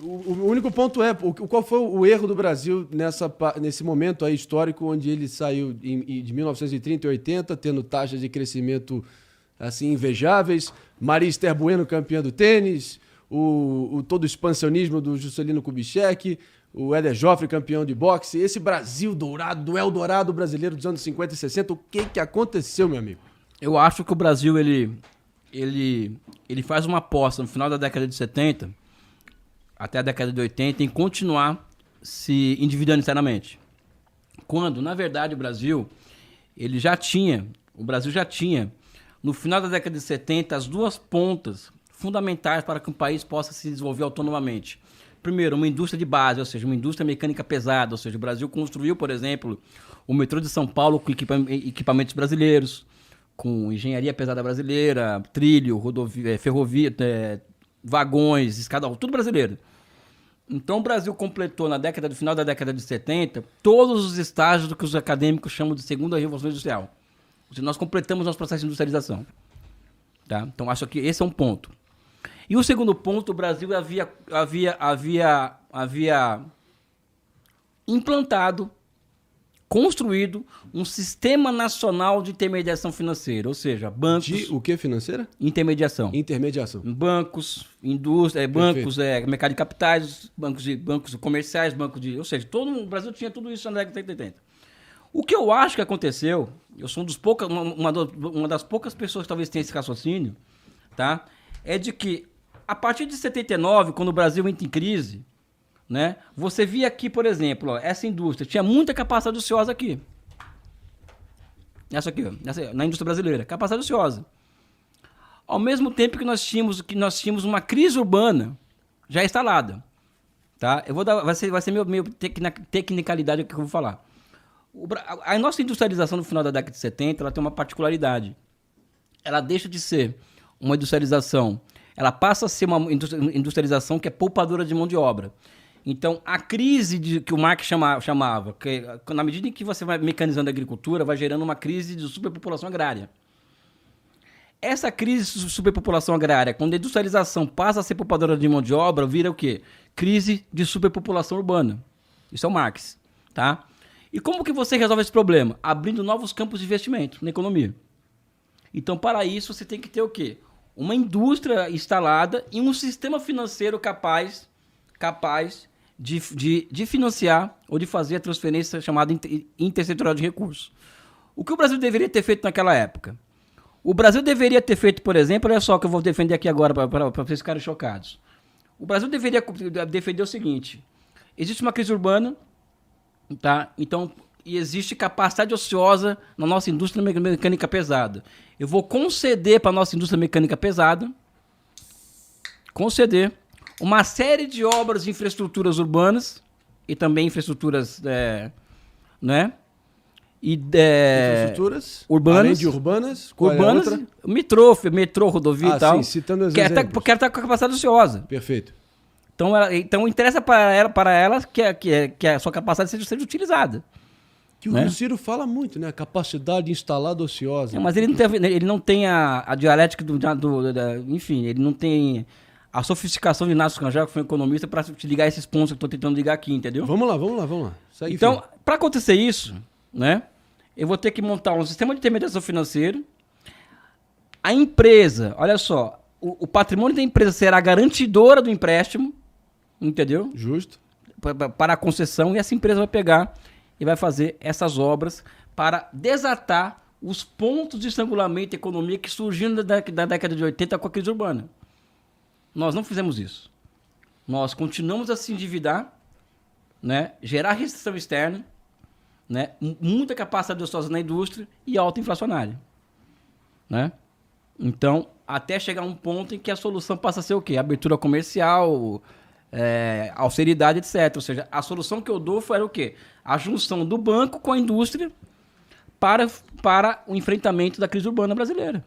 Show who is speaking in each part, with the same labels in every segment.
Speaker 1: O único ponto é, qual foi o erro do Brasil nesse momento aí histórico onde ele saiu de 1930 e 80, tendo taxas de crescimento assim invejáveis, Maria Esther Bueno campeã do tênis, todo o expansionismo do Juscelino Kubitschek, o Éder Joffre campeão de boxe, esse Brasil dourado, do Eldorado brasileiro dos anos 50 e 60, o que aconteceu, meu amigo?
Speaker 2: Eu acho que o Brasil, ele faz uma aposta no final da década de 70, até a década de 80, em continuar se endividando internamente. Quando, na verdade, o Brasil já tinha, no final da década de 70, as duas pontas fundamentais para que um país possa se desenvolver autonomamente. Primeiro, uma indústria de base, ou seja, uma indústria mecânica pesada, ou seja, o Brasil construiu, por exemplo, o metrô de São Paulo com equipamentos brasileiros, com engenharia pesada brasileira, trilho, rodovia, ferrovia, vagões, escada, tudo brasileiro. Então o Brasil completou no final da década de 70 todos os estágios do que os acadêmicos chamam de segunda revolução industrial. Ou seja, nós completamos nosso processo de industrialização. Tá? Então acho que esse é um ponto. E o segundo ponto, o Brasil havia implantado, construído um sistema nacional de intermediação financeira, ou seja, bancos...
Speaker 1: De o que financeira?
Speaker 2: Intermediação.
Speaker 1: Intermediação.
Speaker 2: Bancos, indústria, bancos, mercado de capitais, bancos comerciais, ou seja, o Brasil tinha tudo isso na década de 80. O que eu acho que aconteceu, eu sou uma das poucas pessoas que talvez tenha esse raciocínio, tá? É de que, a partir de 79, quando o Brasil entra em crise, né, você via aqui, por exemplo, essa indústria tinha muita capacidade ociosa aqui. Essa aqui, na indústria brasileira, capacidade ociosa. Ao mesmo tempo que nós tínhamos uma crise urbana já instalada. Tá? Vai ser meio tecnicalidade que eu vou falar. A nossa industrialização no final da década de 70, ela tem uma particularidade. Ela deixa de ser uma industrialização, ela passa a ser uma industrialização que é poupadora de mão de obra. Então, a crise que o Marx chamava, que na medida em que você vai mecanizando a agricultura, vai gerando uma crise de superpopulação agrária. Essa crise de superpopulação agrária, quando a industrialização passa a ser poupadora de mão de obra, vira o quê? Crise de superpopulação urbana. Isso é o Marx. Tá? E como que você resolve esse problema? Abrindo novos campos de investimento na economia. Então, para isso, você tem que ter o quê? Uma indústria instalada e um sistema financeiro capaz de financiar ou de fazer a transferência chamada intersetorial de recursos. O que o Brasil deveria ter feito naquela época? O Brasil deveria ter feito, por exemplo, olha só o que eu vou defender aqui agora para vocês ficarem chocados. O Brasil deveria defender o seguinte: existe uma crise urbana, tá? Então, e existe capacidade ociosa na nossa indústria mecânica pesada. Eu vou conceder para a nossa indústria mecânica pesada, uma série de obras de infraestruturas urbanas e também infraestruturas, né?
Speaker 1: Infraestruturas
Speaker 2: urbanas,
Speaker 1: além de urbanas,
Speaker 2: metrô, rodovia e tal.
Speaker 1: Sim, citando os
Speaker 2: exemplos.
Speaker 1: exemplos.
Speaker 2: Quer estar com a capacidade ociosa.
Speaker 1: Perfeito.
Speaker 2: Então interessa para ela que a sua capacidade seja utilizada.
Speaker 1: Que o Ciro fala muito, né? A capacidade instalada ociosa.
Speaker 2: Mas ele não tem a dialética enfim, ele não tem a sofisticação de Inácio Rangel, que foi um economista, para te ligar esses pontos que eu estou tentando ligar aqui, entendeu?
Speaker 1: Vamos lá. Segue,
Speaker 2: então, para acontecer isso, né, eu vou ter que montar um sistema de intermediação financeira. A empresa, olha só, o patrimônio da empresa será garantidora do empréstimo, entendeu?
Speaker 1: Justo.
Speaker 2: Para a concessão, e essa empresa vai pegar e vai fazer essas obras para desatar os pontos de estrangulamento da economia que surgiram da década de 80 com a crise urbana. Nós não fizemos isso. Nós continuamos a se endividar, né, gerar restrição externa, né, muita capacidade ociosa na indústria e alta inflacionária. Né? Então, até chegar a um ponto em que a solução passa a ser o quê? Abertura comercial, austeridade, etc. Ou seja, a solução que eu dou foi o quê? A junção do banco com a indústria para o enfrentamento da crise urbana brasileira.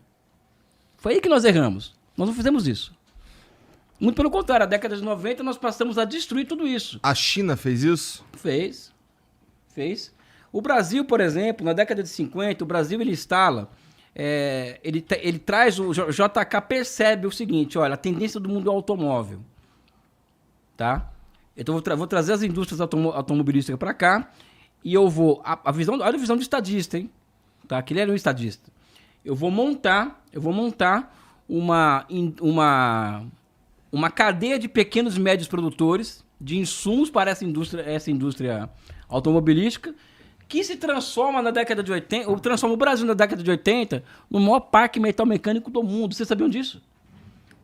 Speaker 2: Foi aí que nós erramos. Nós não fizemos isso. Muito pelo contrário, na década de 90 nós passamos a destruir tudo isso.
Speaker 3: A China fez isso?
Speaker 2: Fez. O Brasil, por exemplo, na década de 50, o Brasil ele instala, ele traz, o JK percebe o seguinte: olha, a tendência do mundo é o automóvel. tá? Então vou trazer as indústrias automobilísticas para cá e eu vou... olha a visão do estadista, hein? Tá? Que ele era um estadista. Eu vou montar uma cadeia de pequenos e médios produtores de insumos para essa indústria automobilística que se transforma na década de 80, ou transforma o Brasil na década de 80 no maior parque metal mecânico do mundo. Vocês sabiam disso?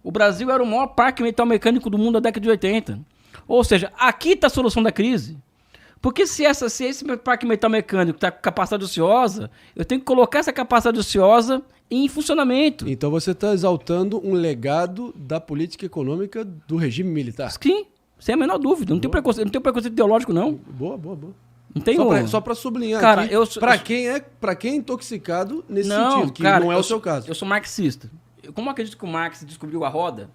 Speaker 2: O Brasil era o maior parque metal mecânico do mundo na década de 80. Ou seja, aqui está a solução da crise. Porque se esse parque metal mecânico está com capacidade ociosa, eu tenho que colocar essa capacidade ociosa em funcionamento.
Speaker 1: Então você está exaltando um legado da política econômica do regime militar.
Speaker 2: Sim, sem a menor dúvida. Não tem preconceito ideológico, não.
Speaker 1: Boa.
Speaker 2: Não tem
Speaker 1: só para sublinhar
Speaker 2: cara,
Speaker 1: aqui, para quem é intoxicado nesse sentido, que
Speaker 2: cara,
Speaker 1: não é o seu caso.
Speaker 2: Eu sou marxista. Como acredito que o Marx descobriu a roda?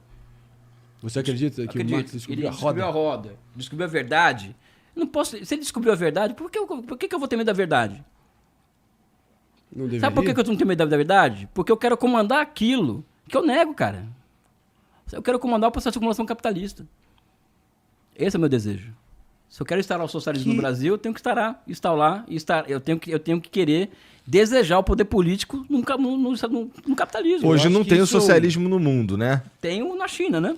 Speaker 1: Você acredita que o Marx descobriu a roda?
Speaker 2: Descobriu a roda, descobriu a verdade. Não posso, se ele descobriu a verdade, por que eu vou ter medo da verdade?
Speaker 1: Não deveria?
Speaker 2: Sabe por que eu não tenho medo da verdade? Porque eu quero comandar aquilo que eu nego, cara. Eu quero comandar o processo de acumulação capitalista. Esse é o meu desejo. Se eu quero instalar o socialismo no Brasil, eu tenho que eu tenho que querer desejar o poder político no capitalismo.
Speaker 3: Hoje não tem o socialismo no mundo, né?
Speaker 2: Tem na China, né?